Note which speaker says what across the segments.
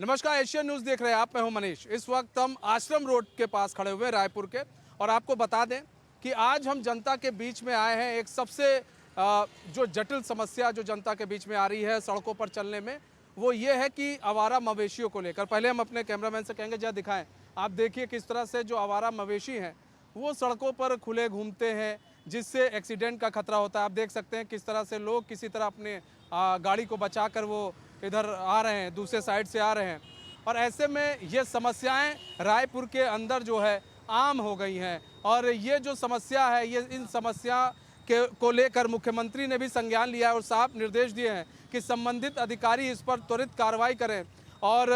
Speaker 1: नमस्कार, Asian news देख रहे हैं आप। मैं हूं मनीष। इस वक्त हम आश्रम रोड के पास खड़े हुए हैं रायपुर के, और आपको बता दें कि आज हम जनता के बीच में आए हैं। एक सबसे जो जटिल समस्या जो जनता के बीच में आ रही है सड़कों पर चलने में, वो ये है कि आवारा मवेशियों को लेकर। पहले हम अपने कैमरामैन से कहेंगे जरा दिखाएं। आप देखिए किस तरह से जो आवारा मवेशी हैं वो सड़कों पर खुले घूमते हैं, जिससे एक्सीडेंट का खतरा होता है। आप देख सकते हैं किस तरह से लोग किसी तरह अपने गाड़ी को बचाकर वो इधर आ रहे हैं, दूसरे साइड से आ रहे हैं। और ऐसे में ये समस्याएं रायपुर के अंदर जो है आम हो गई हैं, और ये जो समस्या है ये इन समस्या के को लेकर मुख्यमंत्री ने भी संज्ञान लिया है और साफ निर्देश दिए हैं कि संबंधित अधिकारी इस पर त्वरित कार्रवाई करें, और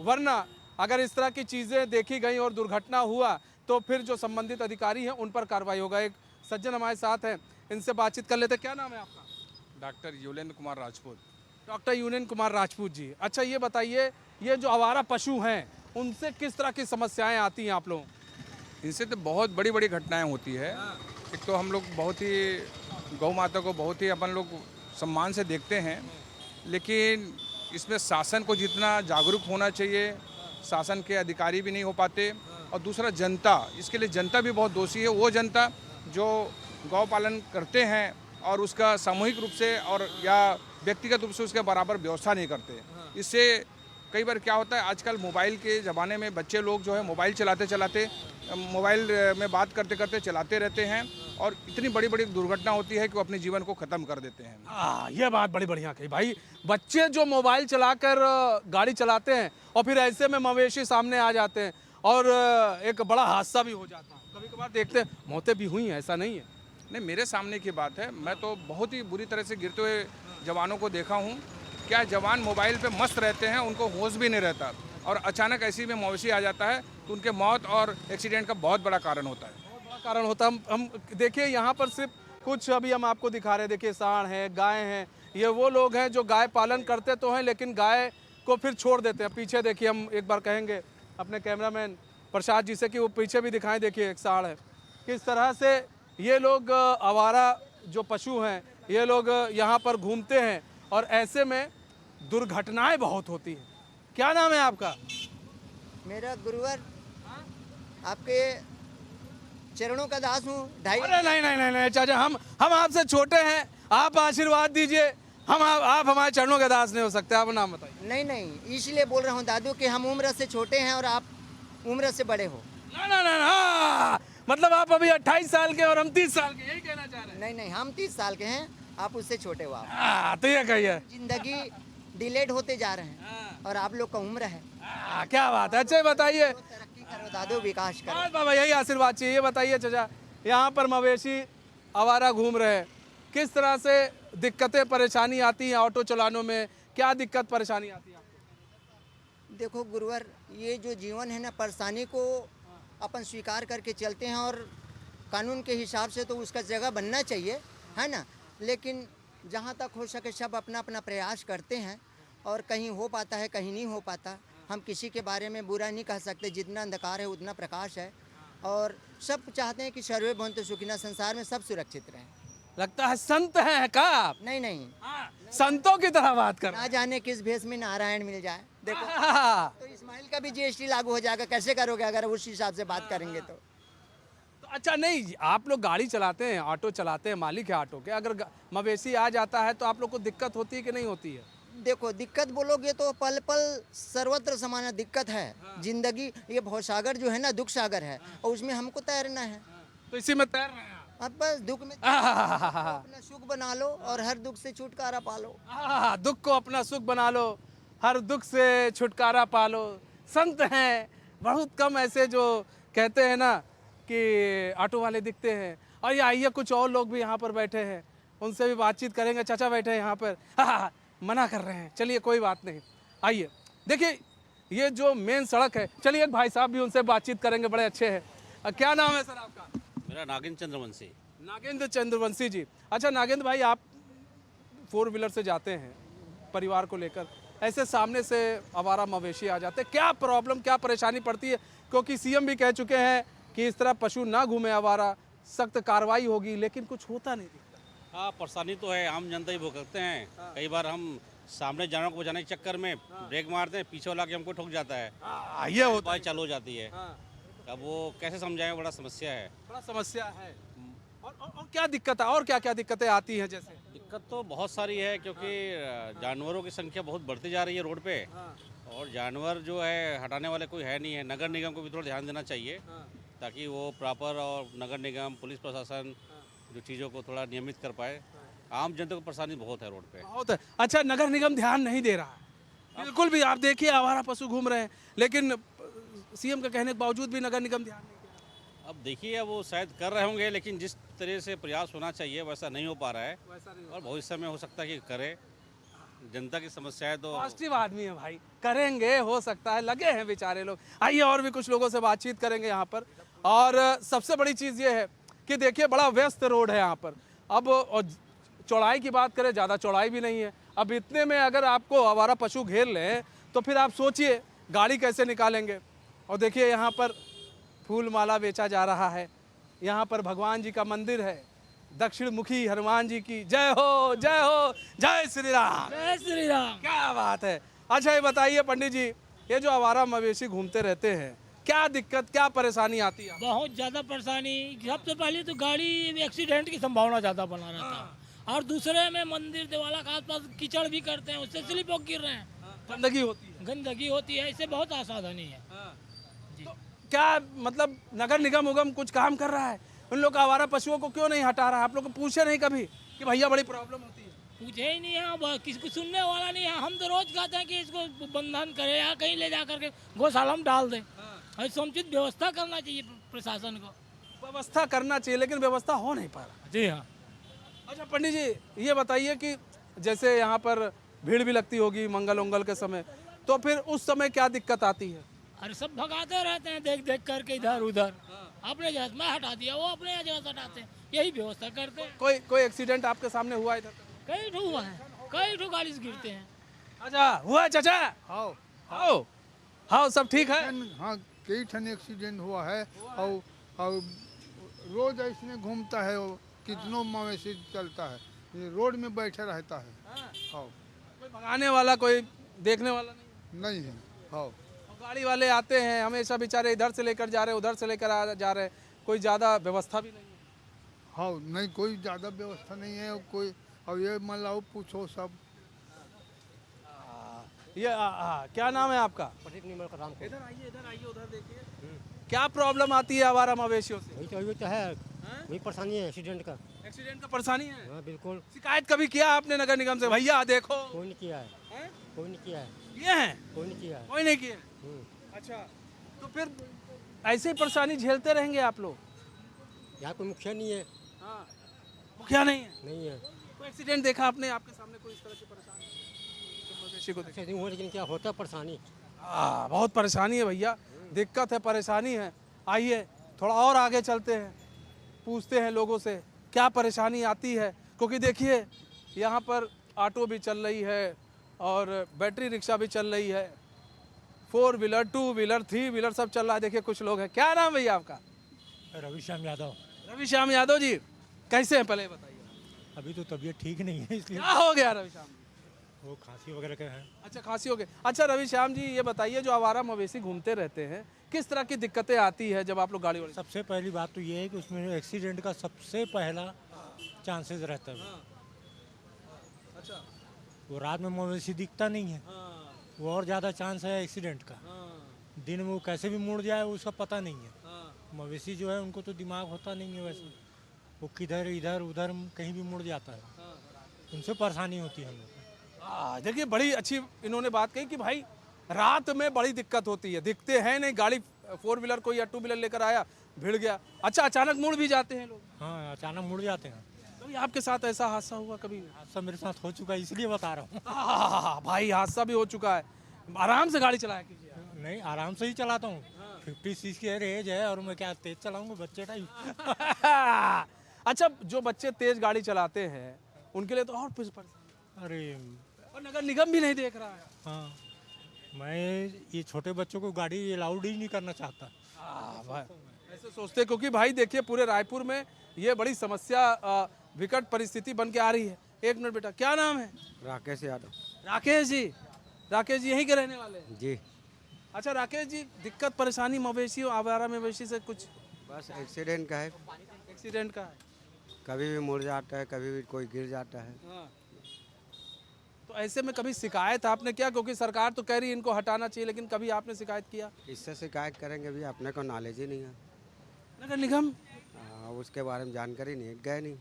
Speaker 1: वरना अगर इस तरह की चीज़ें देखी गई और दुर्घटना हुआ तो फिर जो संबंधित अधिकारी हैं उन पर कार्रवाई होगा। एक सज्जन हमारे साथ हैं, इनसे बातचीत कर लेते हैं। क्या नाम है आपका?
Speaker 2: Doctor Yulendra Kumar Rajput.
Speaker 1: Doctor union Kumar Rajput ji, अच्छा ये बताइए, ये जो आवारा पशु हैं उनसे किस तरह की समस्याएं आती हैं आप लोगों?
Speaker 2: इनसे तो बहुत बड़ी बड़ी घटनाएं होती है। एक तो हम लोग बहुत ही गौ माता को बहुत ही अपन लोग सम्मान से देखते हैं, लेकिन इसमें शासन को जितना जागरूक होना चाहिए, शासन के अधिकारी भी नहीं हो पाते। और दूसरा जनता, इसके लिए जनता भी बहुत दोषी है। वो जनता जो गौ पालन करते हैं और उसका सामूहिक रूप से और या व्यक्तिगत रूप से उसके बराबर व्यवस्था नहीं करते। इससे कई बार क्या होता है, आजकल मोबाइल के ज़माने में बच्चे लोग जो है मोबाइल चलाते चलाते मोबाइल में बात करते करते चलाते रहते हैं, और इतनी बड़ी बड़ी दुर्घटना होती है कि वो अपने जीवन को ख़त्म कर देते हैं।
Speaker 1: ये बात बड़ी बढ़िया कही भाई। बच्चे जो मोबाइल चलाकर गाड़ी चलाते हैं और फिर ऐसे में मवेशी सामने आ जाते हैं और एक बड़ा हादसा भी हो जाता है। कभी कभार देखते हैं मौतें भी हुई हैं, ऐसा नहीं है?
Speaker 2: नहीं, मेरे सामने की बात है। मैं तो बहुत ही बुरी तरह से गिरते हुए जवानों को देखा हूँ। क्या जवान मोबाइल पे मस्त रहते हैं, उनको होश भी नहीं रहता, और अचानक ऐसी में मवेशी आ जाता है तो उनके मौत और एक्सीडेंट का बहुत बड़ा कारण होता है।
Speaker 1: बहुत बड़ा कारण होता है। हम देखिए यहाँ पर सिर्फ कुछ अभी हम आपको दिखा रहे हैं। देखिए सांड है, गाय हैं। ये वो लोग हैं जो गाय पालन करते तो हैं लेकिन गाय को फिर छोड़ देते हैं। पीछे देखिए, हम एक बार कहेंगे अपने कैमरामैन प्रसाद जी से कि वो पीछे भी दिखाएं। देखिए एक सांड है। किस तरह से ये लोग आवारा जो पशु हैं ये लोग यहाँ पर घूमते हैं, और ऐसे में दुर्घटनाएं बहुत होती हैं। क्या नाम है आपका?
Speaker 3: मेरा गुरुवर आपके चरणों का दास हूँ।
Speaker 1: अरे नहीं नहीं नहीं नहीं चाचा, हम आपसे छोटे हैं, आप आशीर्वाद दीजिए। आप हमारे चरणों के दास नहीं हो सकते। आप नाम बताइए।
Speaker 3: नहीं नहीं, इसलिए बोल रहा हूँ दादू कि हम उम्र से छोटे हैं और आप उम्र से बड़े हो।
Speaker 1: ना ना ना ना, मतलब आप अभी 28 साल के और हम 30 साल के, यही कहना चाह रहे हैं?
Speaker 3: नहीं नहीं, हम 30 साल के हैं, आप उससे छोटे हो। आप
Speaker 1: तो ये कहिए।
Speaker 3: जिंदगी डिलेड होते जा रहे हैं और आप लोग का उम्र है।
Speaker 1: क्या बात है। अच्छा बताइए,
Speaker 3: तो तरक्की करो दादू, विकास करो।
Speaker 1: बस बाबा यही आशीर्वाद चाहिए। ये बताइए चाचा, यहाँ पर मवेशी आवारा घूम रहे हैं, किस तरह से दिक्कतें परेशानी आती हैं ऑटो चलानों में? क्या दिक्कत परेशानी आती है आपको?
Speaker 3: देखो गुरुवर, ये जो जीवन है ना, परेशानी को अपन स्वीकार करके चलते हैं, और कानून के हिसाब से तो उसका जगह बनना चाहिए, है ना। लेकिन जहाँ तक हो सके सब अपना अपना प्रयास करते हैं, और कहीं हो पाता है कहीं नहीं हो पाता। हम किसी के बारे में बुरा नहीं कह सकते। जितना अंधकार है उतना प्रकाश है, और सब चाहते हैं कि सर्वे भवन्तु सुखिनः, संसार में सब सुरक्षित रहें।
Speaker 1: लगता है संत हैं क्या आप?
Speaker 3: नहीं नहीं,
Speaker 1: संतों की तरह बात कर।
Speaker 3: ना जाने किस भेष में नारायण मिल जाए। देखो तो इस्माइल का भी जीएसटी लागू हो जाएगा। कैसे करोगे अगर उस हिसाब से बात करेंगे तो
Speaker 1: अच्छा नहीं, आप लोग गाड़ी चलाते हैं, ऑटो चलाते हैं, मालिक है ऑटो के, अगर मवेशी आ जाता है तो आप लोग को दिक्कत होती है कि नहीं होती है?
Speaker 3: देखो, दिक्कत बोलोगे तो पल पल सर्वत्र समान दिक्कत है। जिंदगी ये भवसागर जो है ना, दुख सागर है, और उसमें हमको तैरना है।
Speaker 1: तो इसी में तैर रहे हैं आप।
Speaker 3: अब बस दुख में अपना सुख बना लो और हर दुख से छुटकारा पालो।
Speaker 1: दुख को अपना सुख बना लो, हर दुख से छुटकारा पालो। संत हैं बहुत कम ऐसे जो कहते हैं ना कि ऑटो वाले दिखते हैं। और ये आइए, कुछ और लोग भी यहाँ पर बैठे हैं, उनसे भी बातचीत करेंगे। चाचा बैठे हैं यहाँ पर, मना कर रहे हैं। चलिए कोई बात नहीं, आइए। देखिए ये जो मेन सड़क है, चलिए एक भाई साहब भी उनसे बातचीत करेंगे, बड़े अच्छे हैं। क्या नाम है सर आपका?
Speaker 4: मेरा नागेंद्र चंद्रवंशी।
Speaker 1: नागेंद्र चंद्रवंशी जी। अच्छा नागेंद्र भाई, आप 4 व्हीलर से जाते हैं परिवार को लेकर, ऐसे सामने से आवारा मवेशी आ जाते हैं, क्या प्रॉब्लम, क्या परेशानी पड़ती है? क्योंकि सीएम भी कह चुके हैं कि इस तरह पशु ना घूमे आवारा, सख्त कार्रवाई होगी, लेकिन कुछ होता नहीं दिखता।
Speaker 4: हाँ, परेशानी तो है, आम जनता ही भुगतते हैं। कई बार हम सामने जानवर को बचाने के चक्कर में ब्रेक मारते हैं, पीछे वाला के हमको ठोक जाता है,
Speaker 1: ये होता
Speaker 4: बाइक चालू हो जाती है।
Speaker 1: हाँ,
Speaker 4: अब वो कैसे समझाएं, बड़ा समस्या है।
Speaker 1: बड़ा समस्या है। और क्या दिक्कत है, और क्या क्या दिक्कतें आती हैं जैसे?
Speaker 4: दिक्कत तो बहुत सारी है, क्योंकि जानवरों की संख्या बहुत बढ़ती जा रही है रोड पे,
Speaker 1: हाँ,
Speaker 4: और जानवर जो है हटाने वाले कोई है नहीं है। नगर निगम को भी थोड़ा ध्यान देना चाहिए,
Speaker 1: हाँ,
Speaker 4: ताकि वो प्रॉपर, और नगर निगम, पुलिस प्रशासन जो चीज़ों को थोड़ा नियमित कर पाए। आम जनता को परेशानी बहुत है रोड पे।
Speaker 1: बहुत है। अच्छा, नगर निगम ध्यान नहीं दे रहा है बिल्कुल भी। आप देखिए आवारा पशु घूम रहे हैं, लेकिन सीएम के कहने के बावजूद भी नगर निगम ध्यान नहीं दे रहा
Speaker 4: अब देखिए, अब वो शायद कर रहे होंगे, लेकिन जिस तरह से प्रयास होना चाहिए वैसा नहीं हो पा रहा है,
Speaker 1: है। वैसा नहीं
Speaker 4: और भविष्य में हो सकता है कि करे। जनता की समस्या है तो
Speaker 1: पॉजिटिव आदमी है भाई, करेंगे, हो सकता है, लगे हैं बेचारे लोग। आइए और भी कुछ लोगों से बातचीत करेंगे यहाँ पर। और सबसे बड़ी चीज़ ये है कि देखिए बड़ा व्यस्त रोड है यहाँ पर। अब और चौड़ाई की बात करें, ज़्यादा चौड़ाई भी नहीं है। अब इतने में अगर आपको आवारा पशु घेर लें तो फिर आप सोचिए गाड़ी कैसे निकालेंगे। और देखिए यहाँ पर फूल माला बेचा जा रहा है। यहाँ पर भगवान जी का मंदिर है, दक्षिण मुखी हनुमान जी की जय हो, जय हो, जय श्री राम।
Speaker 5: जय श्री राम।
Speaker 1: क्या बात है। अच्छा ये बताइए पंडित जी, ये जो आवारा मवेशी घूमते रहते हैं, क्या दिक्कत, क्या परेशानी आती है?
Speaker 5: बहुत ज़्यादा परेशानी। सबसे पहले तो गाड़ी एक्सीडेंट की संभावना ज़्यादा बना रहता है, और दूसरे में मंदिर देवाला के आसपास कीचड़ भी करते हैं, उससे स्लिप होकर गिर रहे हैं,
Speaker 1: गंदगी होती है।
Speaker 5: गंदगी होती है, इससे बहुत असावधानी है। जी।
Speaker 1: तो क्या मतलब नगर निगम उगम कुछ काम कर रहा है? उन लोग आवारा पशुओं को क्यों नहीं हटा रहा है? आप लोग को पूछे नहीं कभी कि भैया बड़ी प्रॉब्लम होती है?
Speaker 5: पूछे ही नहीं है, अब किसी को सुनने वाला नहीं है। हम तो रोज कहते हैं कि इसको बंधन करे या कहीं ले जा करके गौशाला में डाल दें। और समुचित व्यवस्था करना चाहिए प्रशासन को।
Speaker 1: व्यवस्था करना चाहिए, लेकिन व्यवस्था हो नहीं पा रहा।
Speaker 5: जी हाँ।
Speaker 1: अच्छा पंडित जी ये बताइए कि जैसे यहाँ पर भीड़ भी लगती होगी मंगल उंगल के समय, तो फिर उस समय क्या दिक्कत आती है?
Speaker 5: अरे सब भगाते रहते हैं, देख देख करके इधर उधर। अपने जगह मैं हटा दिया, वो अपने जगह से हटाते हैं, यही व्यवस्था करते हैं।
Speaker 1: कोई एक्सीडेंट आपके सामने हुआ इधर?
Speaker 5: कई ठो हुआ है, कई ठो गाड़ी से गिरते हैं।
Speaker 1: अच्छा हुआ है चाचा?
Speaker 6: हाँ
Speaker 1: आओ हाँ, सब ठीक है?
Speaker 6: हाँ, कई ठन एक्सीडेंट हुआ है, और रोज ऐसे घूमता है, और कितनों मवेशी चलता है, ये रोड में बैठा रहता है। हाँ,
Speaker 1: कोई भगाने वाला, कोई देखने वाला नहीं?
Speaker 6: नहीं है। हाँ,
Speaker 1: और गाड़ी वाले आते हैं हमेशा, बेचारे इधर से लेकर जा रहे, उधर से लेकर जा रहे, कोई ज़्यादा व्यवस्था भी नहीं है।
Speaker 6: हाँ, नहीं कोई ज़्यादा व्यवस्था नहीं है, और कोई, और ये मतलब पूछो सब।
Speaker 1: ये क्या नाम है आपका?
Speaker 7: प्रदीप निर्मल का राम को।
Speaker 1: इधर आइए, उधर देखिए। क्या प्रॉब्लम आती है आवारा मवेशियों से?
Speaker 7: वही तो है, वही परेशानी है एक्सीडेंट का।
Speaker 1: एक्सीडेंट का परेशानी है?
Speaker 7: हाँ बिल्कुल।
Speaker 1: शिकायत कभी किया आपने नगर निगम से? भैया देखो।
Speaker 7: कोई नहीं किया है,
Speaker 1: हैं?
Speaker 7: कोई नहीं किया है,
Speaker 1: ये हैं?
Speaker 7: कोई नहीं किया है।
Speaker 1: कोई नहीं किया। अच्छा, तो फिर ऐसे ही परेशानी झेलते रहेंगे आप लोग?
Speaker 7: यहाँ कोई मुखिया नहीं है।
Speaker 1: हाँ, मुखिया नहीं है?
Speaker 7: नहीं है।
Speaker 1: कोई एक्सीडेंट देखा आपने आपके सामने कोई इस तरह की परेशानी मवेशी को देखा?
Speaker 7: अच्छा नहीं हुआ, लेकिन क्या होता है परेशानी।
Speaker 1: बहुत परेशानी है भैया, दिक्कत है, परेशानी है। आइए थोड़ा और आगे चलते हैं, पूछते हैं लोगों से क्या परेशानी आती है। क्योंकि देखिए यहाँ पर ऑटो भी चल रही है और बैटरी रिक्शा भी चल रही है, 4 व्हीलर 2 व्हीलर 3 व्हीलर सब चल रहा है। देखिए कुछ लोग हैं। क्या नाम भैया आपका?
Speaker 8: रविश्याम यादव।
Speaker 1: रविश्याम यादव जी, कैसे हैं पहले बताइए?
Speaker 8: अभी तो तबीयत ठीक नहीं है, इसलिए
Speaker 1: क्या हो गया रविश्याम जी?
Speaker 8: वो खांसी वगैरह के हैं।
Speaker 1: अच्छा, खांसी हो गई। अच्छा रविश्याम जी ये बताइए, जो आवारा मवेशी घूमते रहते हैं, किस तरह की दिक्कतें आती है जब आप लोग गाड़ी वाड़ी?
Speaker 8: सबसे पहली बात तो ये है कि उसमें एक्सीडेंट का सबसे पहला चांसेस रहता है।
Speaker 1: अच्छा,
Speaker 8: वो रात में मवेशी दिखता नहीं है, वो और ज़्यादा चांस है एक्सीडेंट का। दिन में वो कैसे भी मुड़ जाए उसका पता नहीं है। मवेशी जो है उनको तो दिमाग होता नहीं है, वैसे वो किधर इधर उधर कहीं भी मुड़ जाता है, उनसे परेशानी होती है हम लोग को।
Speaker 1: देखिए बड़ी अच्छी इन्होंने बात कही कि भाई रात में बड़ी दिक्कत होती है, दिखते हैं नहीं। गाड़ी 4 व्हीलर कोई या 2 व्हीलर लेकर आया, भिड़ गया। अच्छा, अचानक मुड़ भी जाते हैं लोग?
Speaker 8: हाँ, अचानक मुड़ जाते हैं।
Speaker 1: तो आपके साथ ऐसा हादसा हुआ कभी?
Speaker 8: हादसा मेरे साथ हो चुका है, इसलिए बता रहा हूँ।
Speaker 1: भाई हादसा भी हो चुका है। आराम से गाड़ी चलाया कीजिए।
Speaker 8: नहीं, आराम से ही चलाता हूँ। 56 की एज है और मैं क्या तेज चलाऊंगा, बच्चे टाइप।
Speaker 1: अच्छा, जो बच्चे तेज गाड़ी चलाते हैं उनके लिए तो और परेशानी।
Speaker 8: अरे
Speaker 1: और नगर निगम भी नहीं देख रहा है।
Speaker 8: हाँ, मैं ये छोटे बच्चों को गाड़ी अलाउड ही नहीं करना चाहता।
Speaker 1: भाई ऐसे सोचते, क्योंकि भाई देखिए पूरे रायपुर में ये बड़ी समस्या, विकट परिस्थिति बन के आ रही है। एक मिनट बेटा, क्या नाम है?
Speaker 9: राकेश यादव।
Speaker 1: राकेश जी यहीं के रहने वाले हैं?
Speaker 7: जी
Speaker 1: अच्छा राकेश जी, दिक्कत परेशानी मवेशी आवारा मवेशी से कुछ
Speaker 7: बस एक्सीडेंट का है,
Speaker 1: एक्सीडेंट का है?
Speaker 7: कभी भी मुड़ जाता है, कभी भी कोई गिर जाता है।
Speaker 1: हाँ। तो ऐसे में कभी शिकायत आपने किया, क्योंकि सरकार तो कह रही है इनको हटाना चाहिए, लेकिन कभी आपने शिकायत किया?
Speaker 7: इससे शिकायत करेंगे भी, अपने को नॉलेज ही नहीं है।
Speaker 1: नगर निगम
Speaker 7: उसके बारे में जानकारी नहीं है, गए नहीं।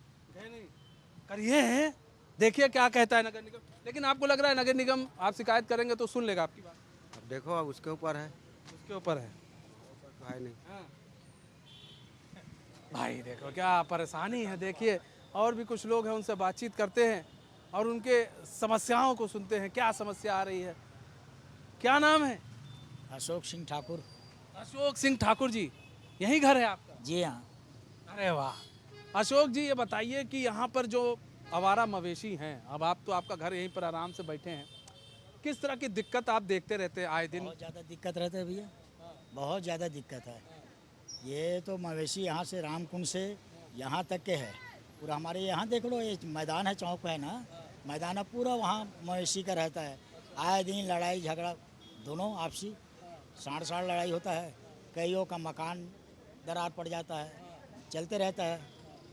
Speaker 1: करिए हैं, देखिए क्या कहता है नगर निगम। लेकिन आपको लग रहा है नगर निगम आप शिकायत करेंगे तो सुन लेगा आपकी बात?
Speaker 7: अब देखो, अब उसके ऊपर है,
Speaker 1: उसके ऊपर है
Speaker 7: है नहीं।
Speaker 1: भाई देखो क्या परेशानी है। देखिए और भी कुछ लोग हैं, उनसे बातचीत करते हैं और उनके समस्याओं को सुनते हैं, क्या समस्या आ रही है। क्या नाम है?
Speaker 9: अशोक सिंह ठाकुर।
Speaker 1: अशोक सिंह ठाकुर जी, यही घर है आपका?
Speaker 9: जी हाँ।
Speaker 1: अरे वाह। अशोक जी ये बताइए कि यहाँ पर जो आवारा मवेशी हैं, अब आप तो आपका घर यहीं पर आराम से बैठे हैं, किस तरह की दिक्कत आप देखते रहते हैं आए दिन?
Speaker 9: बहुत ज़्यादा दिक्कत रहता है भैया, बहुत ज़्यादा दिक्कत है। ये तो मवेशी यहाँ से रामकुंड से यहाँ तक के है, पूरा हमारे यहाँ देख लो, ये मैदान है, चौक है ना, मैदान है पूरा, वहाँ मवेशी का रहता है। आए दिन लड़ाई झगड़ा दोनों आपसी, साढ़ साढ़ लड़ाई होता है, कईयों का मकान दरार पड़ जाता है, चलते रहता है,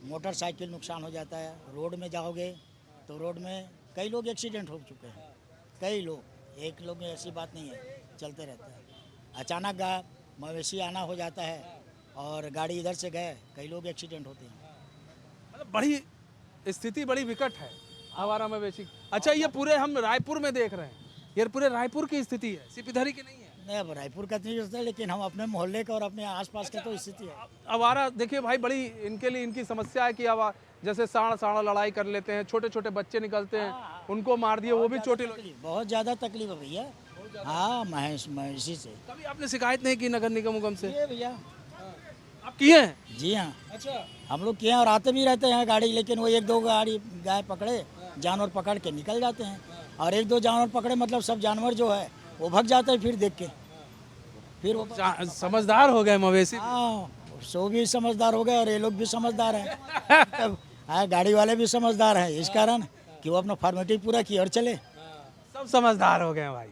Speaker 9: मोटरसाइकिल नुकसान हो जाता है। रोड में जाओगे तो रोड में कई लोग एक्सीडेंट हो चुके हैं, कई लोग, एक लोग में ऐसी बात नहीं है, चलते रहता है। अचानक मवेशी आना हो जाता है और गाड़ी इधर से गए, कई लोग एक्सीडेंट होते हैं।
Speaker 1: मतलब बड़ी स्थिति बड़ी विकट है आवारा मवेशी। अच्छा ये पूरे हम रायपुर में देख रहे हैं, ये पूरे रायपुर की स्थिति है, सिर्फ इधर ही की नहीं है?
Speaker 9: नहीं, अब रायपुर का नहीं होता है, लेकिन हम अपने मोहल्ले का और अपने आसपास का तो स्थिति है।
Speaker 1: आवारा देखिए भाई, बड़ी इनके लिए इनकी समस्या है कि जैसे साढ़ा लड़ाई कर लेते हैं, छोटे छोटे बच्चे निकलते हैं, उनको मार दिए, वो भी चोटी लगी।
Speaker 9: बहुत ज़्यादा तकलीफ है भैया। हाँ, मवेशी से
Speaker 1: कभी आपने शिकायत नहीं की नगर निगम उगम से?
Speaker 9: ये भैया
Speaker 1: आप किए हैं?
Speaker 9: जी हाँ,
Speaker 1: अच्छा।
Speaker 9: हम लोग किए हैं और आते भी रहते हैं गाड़ी, लेकिन वो एक दो गाड़ी गाय पकड़े, जानवर पकड़ के निकल जाते हैं, और एक दो जानवर पकड़े मतलब सब जानवर जो है वो भाग जाते हैं, फिर देख के फिर वो
Speaker 1: समझदार हो गए मवेशी।
Speaker 9: हाँ, सो भी समझदार हो गए और ये लोग भी समझदार हैं। हाँ, गाड़ी वाले भी समझदार हैं, इस कारण कि वो अपना फॉर्मेलिटी पूरा किया और चले।
Speaker 1: सब समझदार हो गए भाई,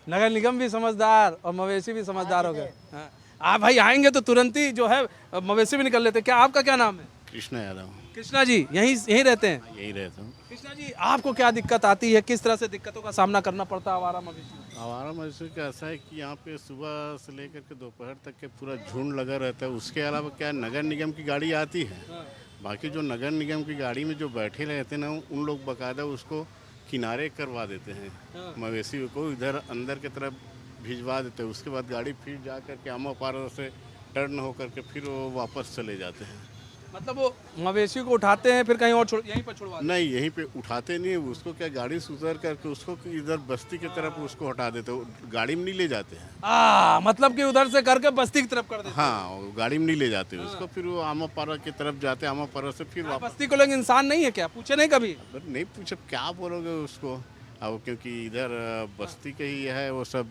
Speaker 1: नगर निगम भी समझदार और मवेशी भी समझदार हो गए। हाँ। आप भाई आएंगे तो तुरंत ही जो है मवेशी भी निकल लेते। क्या आपका क्या नाम है?
Speaker 10: कृष्णा यादव।
Speaker 1: कृष्णा जी यहीं रहते हैं?
Speaker 10: यही रहता हूँ।
Speaker 1: कृष्णा जी आपको क्या दिक्कत आती है, किस तरह से दिक्कतों का सामना करना पड़ता है आवारा मवेशी?
Speaker 10: आवारा मवेशी का ऐसा है कि यहाँ पे सुबह से लेकर के दोपहर तक के पूरा झुंड लगा रहता है। उसके अलावा क्या नगर निगम की गाड़ी आती है, बाकी जो नगर निगम की गाड़ी में जो बैठे रहते हैं ना, उन लोग बाकायदा उसको किनारे करवा देते हैं, मवेशी को इधर अंदर की तरफ भिजवा देते हैं। उसके बाद गाड़ी फिर जा कर के आमा पारा से टर्न होकर के फिर वो वापस चले जाते हैं।
Speaker 1: मतलब वो मवेशी को उठाते हैं फिर कहीं और यहीं पर छुड़वा?
Speaker 10: नहीं, यहीं पे उठाते नहीं है उसको, क्या गाड़ी से उतर करके उसको इधर बस्ती की तरफ उसको हटा देते हो, गाड़ी में नहीं ले जाते हैं।
Speaker 1: मतलब कि उधर से करके बस्ती की तरफ कर देते?
Speaker 10: हाँ, गाड़ी में नहीं ले जाते उसको, फिर वो आमा पारा की तरफ जाते, आमा पारा से फिर वापस।
Speaker 1: बस्ती को लोग इंसान नहीं है क्या? पूछे नहीं कभी?
Speaker 10: नहीं पूछे, क्या बोलोगे उसको अब, क्योंकि इधर बस्ती के ही है वो सब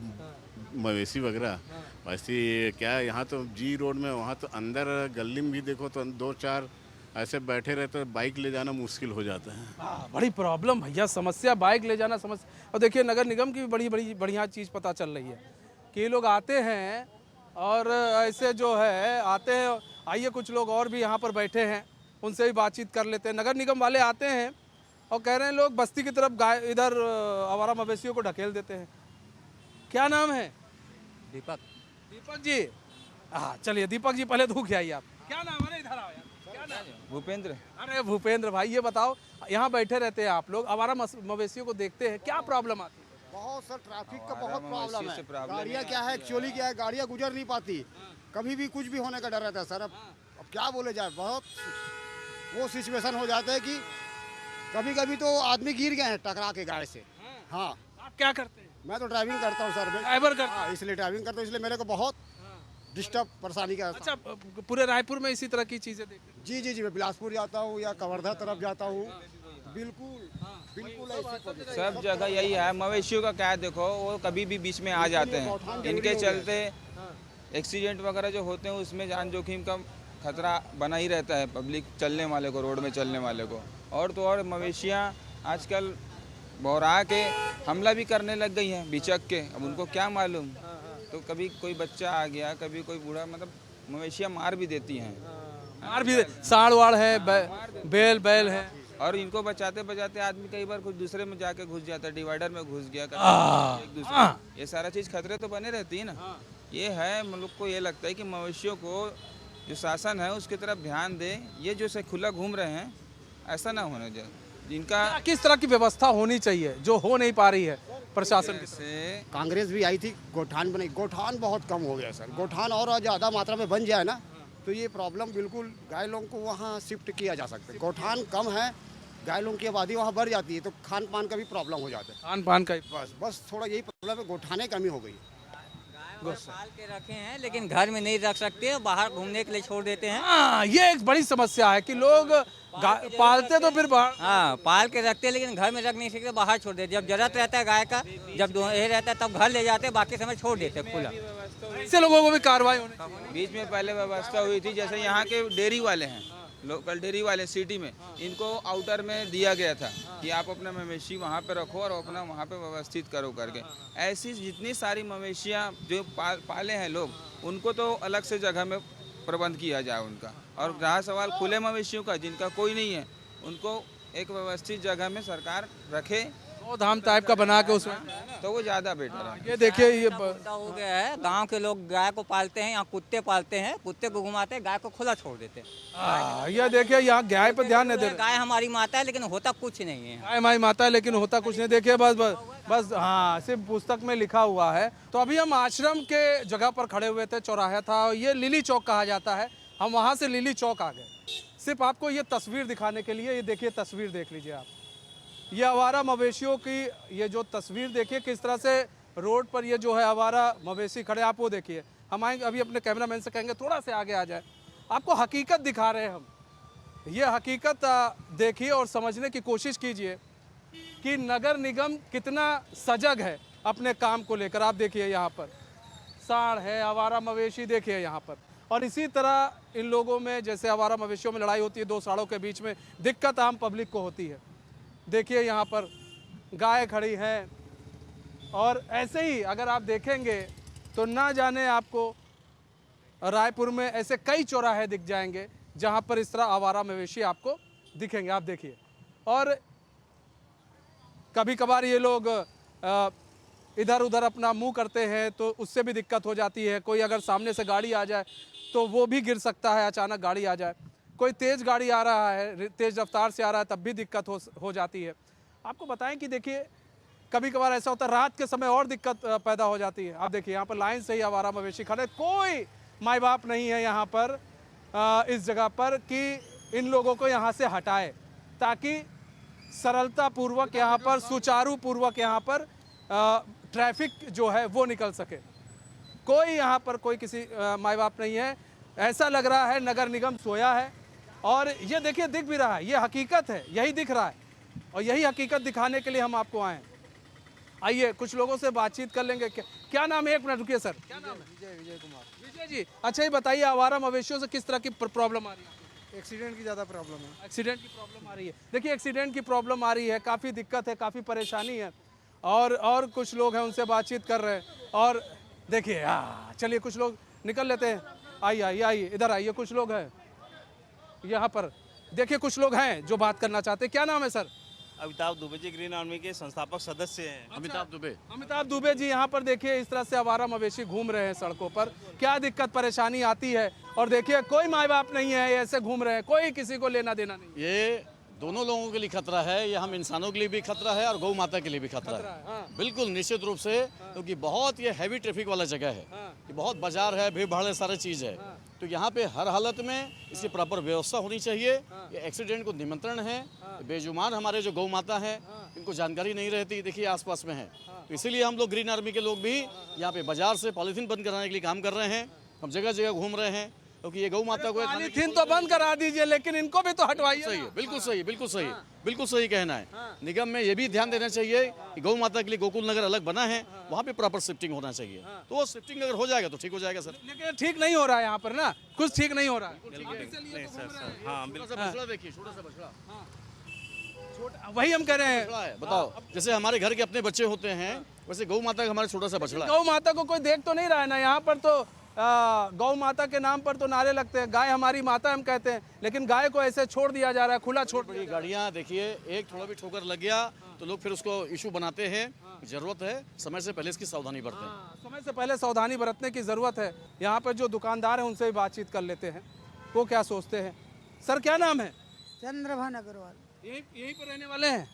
Speaker 10: मवेशी वगैरह। वैसे क्या यहाँ तो जी रोड में, वहाँ तो अंदर गली में भी देखो तो दो चार ऐसे बैठे रहते, बाइक ले जाना मुश्किल हो जाता है।
Speaker 1: बड़ी प्रॉब्लम भैया, समस्या बाइक ले जाना समस्या। और देखिए नगर निगम की भी बड़ी बढ़िया चीज़ पता चल रही है कि ये लोग आते हैं और ऐसे जो है आते हैं। आइए कुछ लोग और भी यहाँ पर बैठे हैं, उनसे भी बातचीत कर लेते हैं। नगर निगम वाले आते हैं और कह रहे हैं लोग बस्ती की तरफ इधर आवारा मवेशियों को ढकेल देते हैं। क्या नाम है?
Speaker 7: दीपक।
Speaker 1: दीपक जी, हाँ चलिए दीपक जी पहले धूख आइए आप। क्या नाम है? इधर आओ यार। क्या नाम है?
Speaker 11: भूपेंद्र।
Speaker 1: अरे भूपेंद्र भाई, ये बताओ यहाँ बैठे रहते हैं आप लोग, आवारा मवेशियों को देखते हैं, क्या प्रॉब्लम आती है?
Speaker 12: बहुत सर ट्रैफिक का बहुत प्रॉब्लम है। गाड़ियाँ क्या है एक्चुअली क्या है, गाड़ियाँ गुजर नहीं पाती, कभी भी कुछ भी होने का डर रहता है सर। अब क्या बोले जाए, बहुत वो सिचुएशन हो जाता है कि कभी कभी तो आदमी गिर गए हैं टकरा के गाड़ी से। हाँ।
Speaker 1: आप क्या करते हैं?
Speaker 12: मैं तो ड्राइविंग करता हूँ सर।
Speaker 1: ड्राइवर करता?
Speaker 12: हाँ, इसलिए ड्राइविंग करता हूँ, इसलिए मेरे को बहुत डिस्टर्ब परेशानी का।
Speaker 1: अच्छा, पूरे रायपुर में इसी तरह की चीज़ें देखते हैं?
Speaker 12: जी जी जी, मैं बिलासपुर जाता हूँ या कवर्धा तरफ जाता हूँ, बिल्कुल
Speaker 11: सब जगह यही है। मवेशियों का क्या है, देखो वो कभी भी बीच में आ जाते हैं, इनके चलते एक्सीडेंट वगैरह जो होते हैं उसमें जान जोखिम का खतरा बना ही रहता है पब्लिक चलने वाले को, रोड में चलने वाले को। और तो और मवेशियाँ आजकल बौरा के हमला भी करने लग गई हैं बिचक के। अब उनको क्या मालूम, तो कभी कोई बच्चा आ गया, कभी कोई बूढ़ा, मतलब मवेशियाँ मार भी देती हैं।
Speaker 1: मार भी साड़ वाड़ है, बैल बैल है,
Speaker 11: और इनको बचाते बचाते आदमी कई बार कुछ दूसरे में जाके घुस जाता है, डिवाइडर में घुस गया, एक दूसरे, ये सारा चीज़ खतरे तो बने रहती है ना। ये है, हम लोग को ये लगता है कि मवेशियों को जो शासन है उसकी तरफ ध्यान दे। ये जो से खुला घूम रहे हैं, ऐसा ना होने जाए। जिनका
Speaker 1: किस तरह की व्यवस्था होनी चाहिए जो हो नहीं पा रही है प्रशासन
Speaker 11: से।
Speaker 12: कांग्रेस भी आई थी, गोठान बनाई, गोठान बहुत कम हो गया सर। गोठान और ज़्यादा मात्रा में बन जाए ना तो ये प्रॉब्लम बिल्कुल गाय लोगों को वहाँ शिफ्ट किया जा सकता है। गोठान कम है, गाय लोगों की आबादी वहाँ बढ़ जाती है तो खान पान का भी प्रॉब्लम हो जाता है।
Speaker 1: खान पान का
Speaker 12: बस थोड़ा यही प्रॉब्लम है, गोठाने कमी हो गई।
Speaker 13: पाल के रखे हैं लेकिन घर में नहीं रख सकते, बाहर घूमने के लिए छोड़ देते हैं।
Speaker 1: हाँ, ये एक बड़ी समस्या है कि लोग पालते तो फिर बाहर,
Speaker 13: हाँ पाल के रखते हैं लेकिन घर में रख नहीं सकते, बाहर छोड़ देते। जब जरूरत रहता है गाय का, जब ये रहता है तब घर ले जाते हैं, बाकी समय छोड़ देते हैं खुला।
Speaker 1: ऐसे लोगों को भी कार्रवाई होनी चाहिए।
Speaker 11: बीच में पहले व्यवस्था हुई थी, जैसे यहाँ के डेयरी वाले हैं, लोकल डेयरी वाले सिटी में, इनको आउटर में दिया गया था कि आप अपना मवेशी वहाँ पे रखो और अपना वहाँ पे व्यवस्थित करो करके। ऐसी जितनी सारी मवेशियाँ जो पाले हैं लोग, उनको तो अलग से जगह में प्रबंध किया जाए उनका। और रहा सवाल खुले मवेशियों का, जिनका कोई नहीं है, उनको एक व्यवस्थित जगह में सरकार रखे,
Speaker 1: धाम टाइप का बना के उसमें,
Speaker 11: तो वो ज़्यादा बेटर है।
Speaker 1: ये देखिए, ये
Speaker 13: हो गया है, गांव के लोग गाय को पालते हैं, यहाँ कुत्ते पालते हैं, कुत्ते को घुमाते हैं, गाय को खुला छोड़ देते हैं।
Speaker 1: ये देखिए, यहाँ गाय पर ध्यान नहीं दे रहे।
Speaker 13: गाय हमारी माता है लेकिन होता कुछ नहीं है।
Speaker 1: गाय हमारी माता है लेकिन होता कुछ नहीं। देखिए बस हाँ, सिर्फ पुस्तक में लिखा हुआ है। तो अभी हम आश्रम के जगह पर खड़े हुए थे, चौराहा था, ये लिली चौक कहा जाता है। हम वहाँ से लिली चौक आ गए सिर्फ आपको ये तस्वीर दिखाने के लिए। ये देखिए, तस्वीर देख लीजिए आप, ये आवारा मवेशियों की ये जो तस्वीर देखिए, किस तरह से रोड पर ये जो है आवारा मवेशी खड़े, आप वो देखिए। हम आएंगे अभी, अपने कैमरामैन से कहेंगे थोड़ा से आगे आ जाए, आपको हकीकत दिखा रहे हैं हम। ये हकीकत देखिए और समझने की कोशिश कीजिए कि नगर निगम कितना सजग है अपने काम को लेकर। आप देखिए, यहाँ पर सांड है, आवारा मवेशी देखिए यहाँ पर। और इसी तरह इन लोगों में, जैसे आवारा मवेशियों में लड़ाई होती है दो साड़ों के बीच में, दिक्कत आम पब्लिक को होती है। देखिए यहाँ पर गाय खड़ी है, और ऐसे ही अगर आप देखेंगे तो ना जाने आपको रायपुर में ऐसे कई चौराहे दिख जाएंगे जहाँ पर इस तरह आवारा मवेशी आपको दिखेंगे। आप देखिए, और कभी कभार ये लोग इधर उधर अपना मुंह करते हैं तो उससे भी दिक्कत हो जाती है। कोई अगर सामने से गाड़ी आ जाए तो वो भी गिर सकता है, अचानक गाड़ी आ जाए। कोई तेज़ गाड़ी आ रहा है, तेज़ रफ्तार से आ रहा है, तब भी दिक्कत हो जाती है। आपको बताएं कि देखिए, कभी कभार ऐसा होता है रात के समय और दिक्कत पैदा हो जाती है। आप देखिए, यहाँ पर लाइन से ही आवारा मवेशी खड़े, कोई माई बाप नहीं है यहाँ पर इस जगह पर कि इन लोगों को यहाँ से हटाए, ताकि सरलता पूर्वक यहाँ पर, सुचारू पूर्वक यहाँ पर ट्रैफिक जो है वो निकल सके। कोई यहाँ पर कोई किसी माई बाप नहीं है। ऐसा लग रहा है नगर निगम सोया है। और ये देखिए, दिख भी रहा है, ये हकीकत है, यही दिख रहा है, और यही हकीकत दिखाने के लिए हम आपको आए हैं। आइए कुछ लोगों से बातचीत कर लेंगे। क्या नाम है? एक मिनट रुकिए सर, क्या नाम है?
Speaker 14: विजय कुमार।
Speaker 1: विजय जी, अच्छा ये बताइए, आवारा मवेशियों से किस तरह की प्रॉब्लम आ रही है?
Speaker 14: एक्सीडेंट की ज़्यादा प्रॉब्लम है।
Speaker 1: एक्सीडेंट की प्रॉब्लम आ रही है। देखिए, एक्सीडेंट की प्रॉब्लम आ रही है, काफ़ी दिक्कत है, काफ़ी परेशानी है। और कुछ लोग हैं, उनसे बातचीत कर रहे हैं। और देखिए, चलिए कुछ लोग निकल लेते हैं। आइए इधर आइए, कुछ लोग हैं यहाँ पर। देखिए, कुछ लोग हैं जो बात करना चाहते हैं। क्या नाम है sir?
Speaker 15: Amitabh Dubey ji, green army के संस्थापक सदस्य हैं।
Speaker 1: अच्छा, अमिताभ दुबे जी, यहाँ पर देखिए इस तरह से आवारा मवेशी घूम रहे हैं सड़कों पर। क्या दिक्कत परेशानी आती है? और देखिए, कोई माँ बाप नहीं है, ऐसे घूम रहे हैं, कोई किसी को लेना देना नहीं।
Speaker 16: ये दोनों लोगों के लिए खतरा है, ये हम इंसानों के लिए भी खतरा है और गौ माता के लिए भी खतरा है।
Speaker 1: हाँ।
Speaker 16: बिल्कुल निश्चित रूप से, क्योंकि बहुत ये हैवी ट्रैफिक वाला जगह है। ये बहुत बाजार है, भीड़ भाड़ है, सारी चीज़ है। तो यहाँ पे हर हालत में इसकी प्रॉपर व्यवस्था होनी चाहिए। ये एक्सीडेंट को निमंत्रण है। बेजुमान हमारे जो गौ माता हैं, इनको जानकारी नहीं रहती, देखिए आसपास में है। तो इसीलिए हम लोग ग्रीन आर्मी के लोग भी यहाँ पे बाजार से पॉलीथीन बंद कराने के लिए काम कर रहे हैं। हम जगह जगह घूम रहे हैं, क्योंकि ये गौ माता को
Speaker 1: पॉलीथीन तो बंद करा दीजिए, लेकिन इनको भी तो हटवाइए।
Speaker 16: सही है, बिल्कुल सही, बिल्कुल सही, बिल्कुल सही कहना है। निगम में ये भी ध्यान देना चाहिए कि गौ माता के लिए गोकुल नगर अलग बना है, वहाँ पे प्रॉपर शिफ्टिंग होना चाहिए। तो वो शिफ्टिंग अगर हो जाएगा तो ठीक हो जाएगा सर।
Speaker 1: लेकिन ठीक नहीं हो रहा है यहाँ पर ना, कुछ ठीक नहीं हो रहा है।
Speaker 15: नहीं सर, हाँ बिल्कुल।
Speaker 16: बछड़ा देखिए, छोटा सा बछड़ा।
Speaker 1: वही हम कह रहे हैं।
Speaker 16: बछड़ा है, बताओ जैसे हमारे घर के अपने बच्चे होते हैं वैसे गौ माता का हमारा छोटा सा बछड़ा है।
Speaker 1: गौ माता को कोई देख तो नहीं रहा है ना, यहाँ पर तो गौ माता के नाम पर तो नारे लगते हैं, गाय हमारी माता हम कहते हैं, लेकिन गाय को ऐसे छोड़ दिया जा रहा है, खुला छोड़
Speaker 16: बड़ी गाड़ियाँ देखिए, एक थोड़ा भी ठोकर लग गया तो लोग फिर उसको इशू बनाते हैं। जरूरत है समय से पहले इसकी सावधानी बरतें।
Speaker 1: समय से पहले सावधानी बरतने की ज़रूरत है। यहाँ पर जो दुकानदार हैं उनसे भी बातचीत कर लेते हैं, वो क्या सोचते हैं। सर क्या नाम है?
Speaker 14: चंद्रभान अग्रवाल।
Speaker 1: यहीं पर रहने वाले हैं?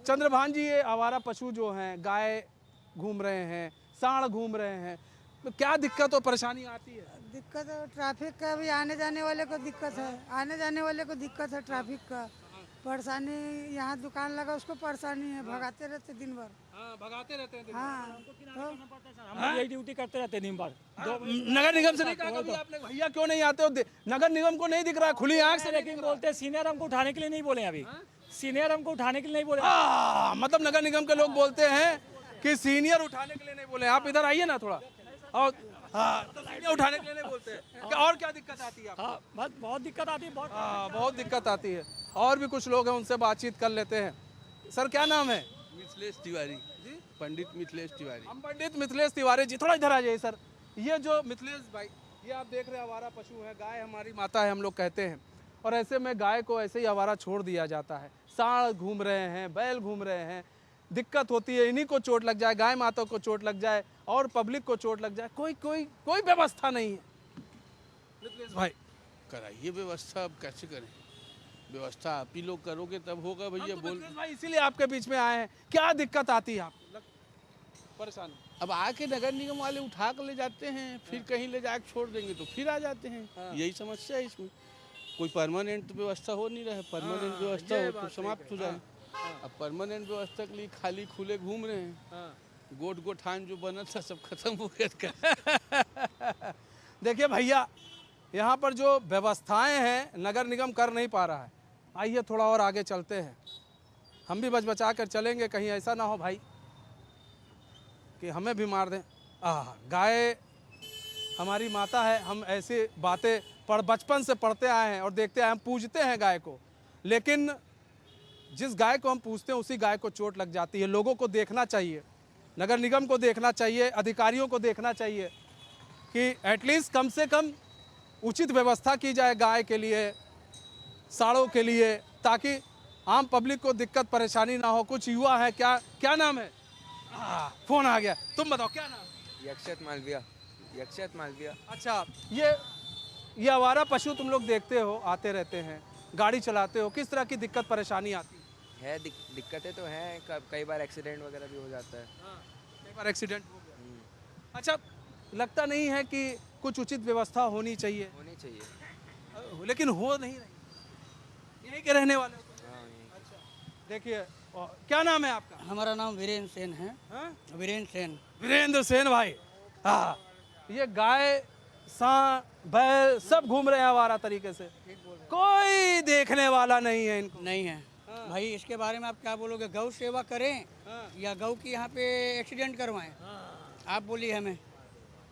Speaker 1: चंद्रभान जी, ये आवारा पशु जो हैं, गाय घूम रहे हैं, सांड घूम रहे हैं, तो क्या दिक्कत और परेशानी आती है?
Speaker 14: दिक्कत है ट्रैफिक का भी, आने जाने वाले को दिक्कत है, आने जाने वाले को दिक्कत है ट्रैफिक का परेशानी। यहाँ दुकान लगा उसको परेशानी है, भगाते रहते दिन भर।
Speaker 1: भगाते रहते हैं।
Speaker 14: हाँ तो
Speaker 8: हम यही ड्यूटी करते रहते दिन भर।
Speaker 1: नगर निगम से नहीं कहा कभी आपने भैया क्यों नहीं आते हो? नगर निगम को नहीं दिख रहा है खुली आंख से,
Speaker 8: लेकिन बोलते सीनियर हमको उठाने के लिए नहीं बोले अभी। सीनियर हमको उठाने के लिए नहीं बोले।
Speaker 1: मतलब नगर निगम के लोग बोलते हैं कि सीनियर उठाने के लिए नहीं बोले। आप इधर आइए ना थोड़ा। और तो सीनियर उठाने के लिए नहीं बोलते हैं। और क्या दिक्कत आती है?
Speaker 8: बहुत दिक्कत आती है,
Speaker 1: बहुत दिक्कत आती है। और भी कुछ लोग हैं, उनसे बातचीत कर लेते हैं। सर क्या नाम है?
Speaker 17: मिथिलेश तिवारी जी। पंडित मिथिलेश तिवारी।
Speaker 1: हम पंडित मिथिलेश तिवारी जी, थोड़ा इधर आ जाइए सर। ये जो मिथिलेश भाई, ये आप देख रहे हैं आवारा पशु है, गाय हमारी माता है हम लोग कहते हैं, और ऐसे में गाय को ऐसे ही आवारा छोड़ दिया जाता है। सांड घूम रहे हैं, बैल घूम रहे हैं, दिक्कत होती है, इन्हीं को चोट लग जाए, गाय माता को चोट लग जाए और पब्लिक को चोट लग जाए, कोई कोई कोई व्यवस्था नहीं है। मिथिलेश भाई
Speaker 17: कराइए व्यवस्था, अब कैसे करें? व्यवस्था आप ही लोग करोगे तब होगा भैया। बोल
Speaker 1: भाई इसीलिए आपके बीच में आए हैं। क्या दिक्कत आती है आपको? परेशान
Speaker 17: अब आके नगर निगम वाले उठा कर ले जाते हैं, फिर कहीं ले जाकर छोड़ देंगे तो फिर आ जाते हैं। यही समस्या है इसमें। कोई परमानेंट व्यवस्था हो नहीं रहा है। परमानेंट व्यवस्था हो तो समाप्त हो जाए। अब परमानेंट व्यवस्था के लिए खाली खुले घूम रहे हैं। गोट गोठान जो बना था सब खत्म हो गया।
Speaker 1: देखिए भैया, यहाँ पर जो व्यवस्थाएं हैं नगर निगम कर नहीं पा रहा है। आइए थोड़ा और आगे चलते हैं, हम भी बचा कर चलेंगे, कहीं ऐसा ना हो भाई कि हमें भी मार दें। गाय हमारी माता है, हम ऐसी बातें बचपन से पढ़ते आए हैं और देखते आए, हम पूजते हैं गाय को, लेकिन जिस गाय को हम पूजते हैं उसी गाय को चोट लग जाती है। लोगों को देखना चाहिए, नगर निगम को देखना चाहिए, अधिकारियों को देखना चाहिए कि एटलीस्ट कम से कम उचित व्यवस्था की जाए गाय के लिए, साड़ों के लिए, ताकि आम पब्लिक को दिक्कत परेशानी ना हो। कुछ युवा है, क्या नाम है? फोन आ गया, तुम बताओ क्या नाम?
Speaker 18: यक्षत मालविया। यक्षत मालविया।
Speaker 1: अच्छा, ये आवारा पशु तुम लोग देखते हो, आते रहते हैं, गाड़ी चलाते हो, किस तरह की दिक्कत परेशानी आती
Speaker 18: है? दिक्कतें तो हैं, कई बार एक्सीडेंट वगैरह भी हो जाता है।
Speaker 1: कई बार एक्सीडेंट हो गया। अच्छा, लगता नहीं है कि कुछ उचित व्यवस्था होनी चाहिए?
Speaker 18: होनी चाहिए,
Speaker 1: लेकिन हो नहीं रही। यहीं के रहने वाले हो? अच्छा, देखिए क्या नाम है आपका?
Speaker 19: हमारा नाम वीरेंद्र सेन है। वीरेंद्र सेन।
Speaker 1: वीरेंद्र सेन भाई, ये गाय सांड बैल सब घूम रहे हैं आवारा तरीके से, कोई देखने वाला नहीं है इनको।
Speaker 19: नहीं है भाई, इसके बारे में आप क्या बोलोगे? गौ सेवा करें या गौ की यहाँ पे एक्सीडेंट करवाएं? आप बोलिए हमें,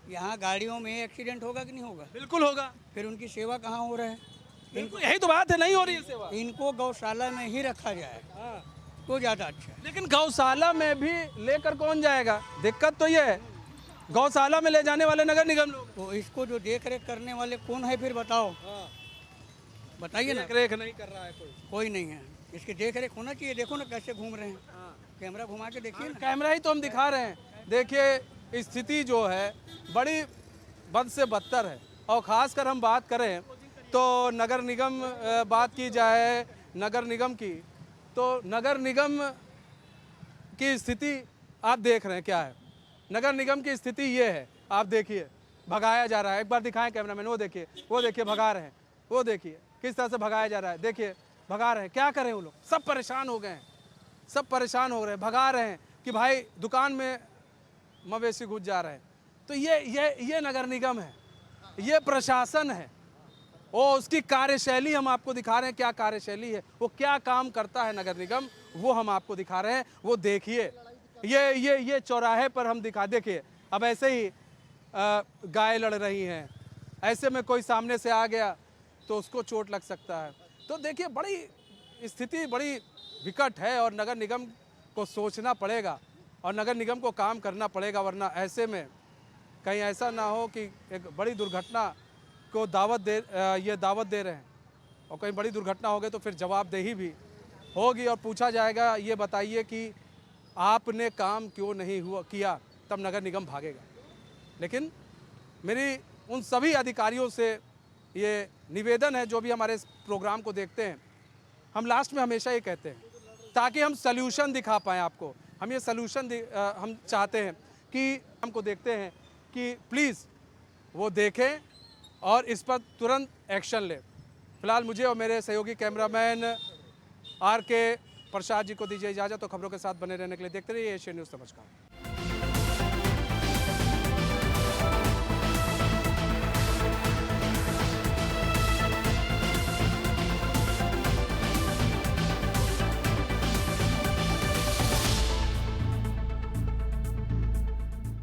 Speaker 19: यहाँ गाड़ियों में एक्सीडेंट होगा कि नहीं होगा?
Speaker 1: बिल्कुल होगा।
Speaker 19: फिर उनकी सेवा कहाँ हो रहा है?
Speaker 1: इनको यही तो बात है, नहीं हो रही है सेवा।
Speaker 19: इनको गौशाला में ही रखा जाए तो ज़्यादा अच्छा है।
Speaker 1: लेकिन गौशाला में भी लेकर कौन जाएगा? दिक्कत तो ये है, गौशाला में ले जाने वाले नगर निगम लोग।
Speaker 19: तो इसको जो देख रेख करने वाले कौन है फिर बताओ? बताइए ना।
Speaker 1: देख रेख नहीं कर रहा है
Speaker 19: कोई नहीं है। इसकी देख रेख होना चाहिए। देखो ना कैसे घूम रहे हैं, कैमरा घुमा के देखिए।
Speaker 1: कैमरा ही तो हम दिखा रहे हैं। देखिए स्थिति जो है बड़ी बद से बदतर है, और ख़ासकर हम बात करें तो नगर निगम बात की जाए नगर निगम की, तो नगर निगम की स्थिति आप देख रहे हैं क्या है। नगर निगम की स्थिति ये है, आप देखिए भगाया जा रहा है। एक बार दिखाएं कैमरामैन, वो देखिए भगा रहे हैं, वो देखिए किस तरह से भगाया जा रहा है। देखिए भगा रहे हैं, क्या करें वो लोग, सब परेशान हो गए हैं, सब परेशान हो रहे हैं, भगा रहे हैं कि भाई दुकान में मवेशी घुस जा रहे हैं। तो ये नगर निगम है, ये प्रशासन है, और उसकी कार्यशैली हम आपको दिखा रहे हैं। क्या कार्यशैली है, वो क्या काम करता है नगर निगम, वो हम आपको दिखा रहे हैं। वो देखिए ये चौराहे पर हम देखिए अब ऐसे ही गाय लड़ रही हैं, ऐसे में कोई सामने से आ गया तो उसको चोट लग सकता है। तो देखिए बड़ी स्थिति बड़ी विकट है और नगर निगम को सोचना पड़ेगा और नगर निगम को काम करना पड़ेगा, वरना ऐसे में कहीं ऐसा ना हो कि एक बड़ी दुर्घटना को दावत दे रहे हैं और कहीं बड़ी दुर्घटना हो गई तो फिर जवाबदेही भी होगी और पूछा जाएगा ये बताइए कि आपने काम क्यों नहीं किया, तब नगर निगम भागेगा। लेकिन मेरी उन सभी अधिकारियों से ये निवेदन है जो भी हमारे इस प्रोग्राम को देखते हैं, हम लास्ट में हमेशा ये कहते हैं ताकि हम सल्यूशन दिखा पाएँ आपको, हम ये सल्यूशन हम चाहते हैं कि हमको देखते हैं कि प्लीज़ वो देखें और इस पर तुरंत एक्शन लें। फिलहाल मुझे और मेरे सहयोगी कैमरामैन RK प्रसाद जी को दीजिए इजाज़त। तो खबरों के साथ बने रहने के लिए देखते रहिए एशियन न्यूज़। नमस्कार।